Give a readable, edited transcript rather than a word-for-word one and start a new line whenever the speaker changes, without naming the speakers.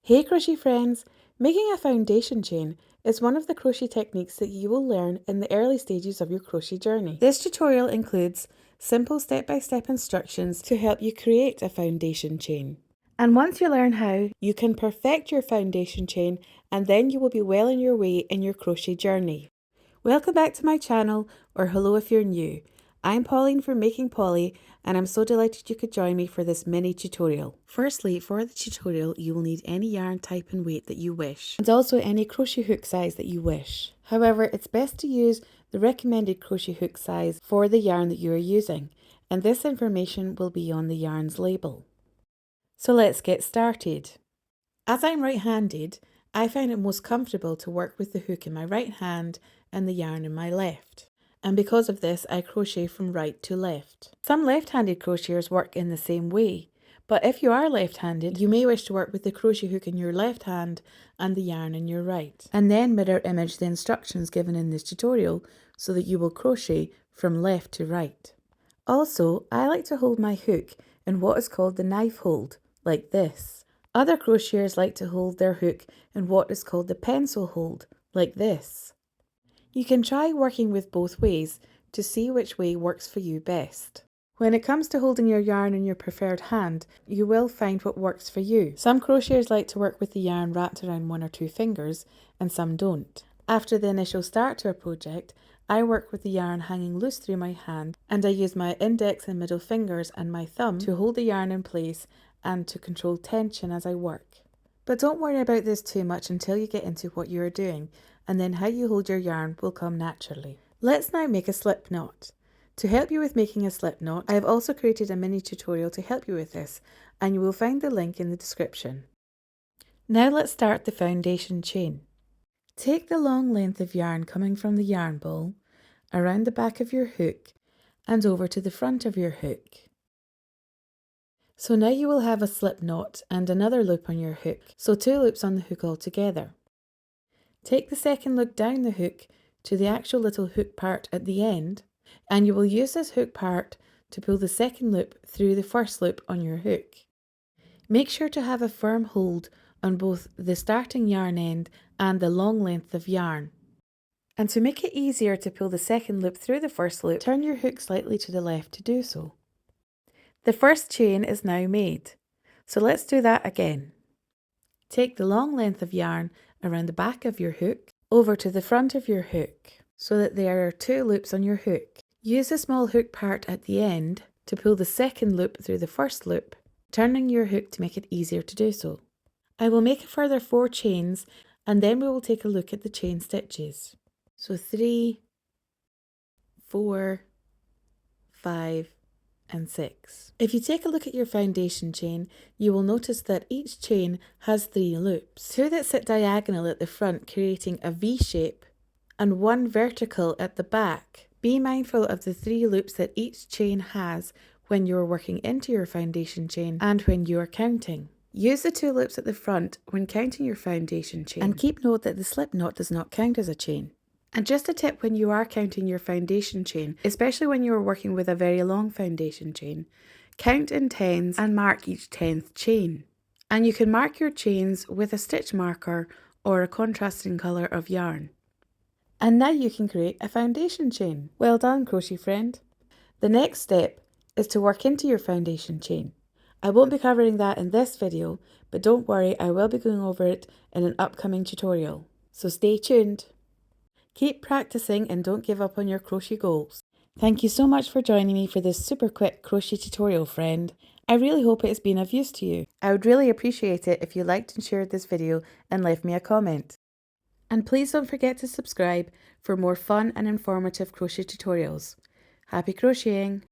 Hey crochet friends! Making a foundation chain is one of the crochet techniques that you will learn in the early stages of your crochet journey. This tutorial includes simple step-by-step instructions to help you create a foundation chain. And once you learn how, you can perfect your foundation chain and then you will be well on your way in your crochet journey. Welcome back to my channel, or hello if you're new. I'm Pauline from Makingpolly and I'm so delighted you could join me for this mini tutorial. Firstly, for the tutorial you will need any yarn type and weight that you wish, and also any crochet hook size that you wish. However, it's best to use the recommended crochet hook size for the yarn that you are using, and this information will be on the yarn's label. So let's get started. As I'm right-handed, I find it most comfortable to work with the hook in my right hand and the yarn in my left. And because of this, I crochet from right to left. Some left-handed crocheters work in the same way, but if you are left-handed, you may wish to work with the crochet hook in your left hand and the yarn in your right, and then mirror image the instructions given in this tutorial so that you will crochet from left to right. Also, I like to hold my hook in what is called the knife hold, like this. Other crocheters like to hold their hook in what is called the pencil hold, like this. You can try working with both ways to see which way works for you best. When it comes to holding your yarn in your preferred hand, you will find what works for you. Some crocheters like to work with the yarn wrapped around one or two fingers, and some don't. After the initial start to a project, I work with the yarn hanging loose through my hand, and I use my index and middle fingers and my thumb to hold the yarn in place and to control tension as I work. But don't worry about this too much until you get into what you are doing, and then how you hold your yarn will come naturally. Let's now make a slip knot. To help you with making a slip knot, I have also created a mini tutorial to help you with this, and you will find the link in the description. Now let's start the foundation chain. Take the long length of yarn coming from the yarn ball, around the back of your hook, and over to the front of your hook. So now you will have a slip knot and another loop on your hook, so two loops on the hook altogether. Take the second loop down the hook to the actual little hook part at the end, and you will use this hook part to pull the second loop through the first loop on your hook. Make sure to have a firm hold on both the starting yarn end and the long length of yarn. And to make it easier to pull the second loop through the first loop, turn your hook slightly to the left to do so. The first chain is now made, so let's do that again. Take the long length of yarn around the back of your hook over to the front of your hook so that there are two loops on your hook. Use the small hook part at the end to pull the second loop through the first loop, turning your hook to make it easier to do so. I will make a further 4 chains and then we will take a look at the chain stitches. So 3, 4, 5, and 6. If you take a look at your foundation chain, you will notice that each chain has 3 loops. 2 that sit diagonal at the front creating a V shape and 1 vertical at the back. Be mindful of the 3 loops that each chain has when you are working into your foundation chain and when you are counting. Use the 2 loops at the front when counting your foundation chain, and keep note that the slip knot does not count as a chain. And just a tip when you are counting your foundation chain, especially when you are working with a very long foundation chain, count in tens and mark each 10th chain. And you can mark your chains with a stitch marker or a contrasting colour of yarn. And now you can create a foundation chain. Well done, crochet friend. The next step is to work into your foundation chain. I won't be covering that in this video, but don't worry, I will be going over it in an upcoming tutorial. So stay tuned. Keep practicing and don't give up on your crochet goals. Thank you so much for joining me for this super quick crochet tutorial, friend. I really hope it has been of use to you. I would really appreciate it if you liked and shared this video and left me a comment. And please don't forget to subscribe for more fun and informative crochet tutorials. Happy crocheting!